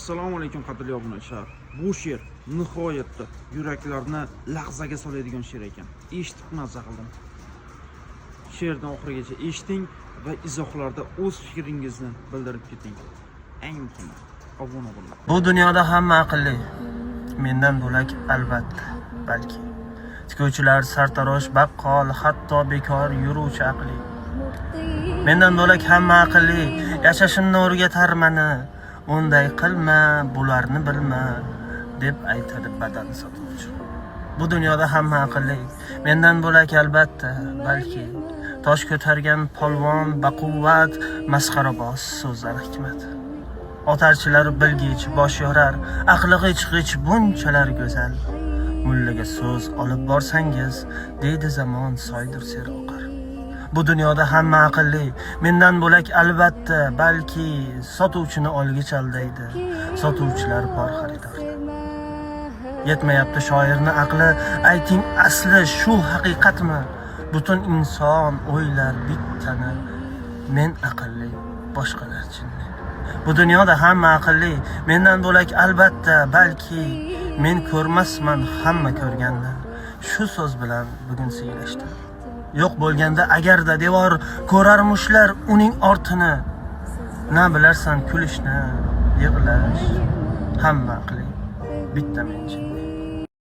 Assalomu alaykum qadrli obunachilar. Bu she'r nihoyatda yuraklarni lahzaga soladigan she'r ekan. Eshitib mazza qildim. She'rni oxirigacha eshiting va izohlarda o'z fikringizni bildirib keting. Eng muhimi, obuna bo'ling. Bu dunyoda hamma aqlli. Mendan bo'lak albatta, balki. Tikuvchilar, sartarosh, baqqol, hatto bekor yuruvchi aqli. Mendan bo'lak hamma aqlli, yashashimni o'rgatar meni. Unday qilma, bularni bilma, deb aytadi badan sotuvchi. Bu dunyoda hamma aqlli. Mendan bo'lak albatta, balki. Tosh ko'targan polvon, baquvvat, masxaraboz so'zlar hikmat. Otarchilar bilgich, bosh yorar, aqli g'ich bunchalar go'zal. Mullaga so'z olib borsangiz, deydi zamon soydir ser oqar. Bu dunyoda hamma aqlli, mendan bo'lak albatta, balki sotuvchini olgi chaldaydi. Sotuvchilar bor xaridorda. Yetmayapti shoirni aqli, ayting asli shu haqiqatmi? Butun inson o'ylar bittani, men aqlli, boshqalar jinni. Bu dunyoda hamma aqlli, mendan bo'lak albatta, balki men ko'rmasman hamma ko'rgandan. Shu so'z bilan bugun siylashdim. Yo'q bo'lganda agarda devor ko'rarmushlar uning ortini. Na bilarsan kulishni, yig'lash, hamma aqli, bitta men jinni.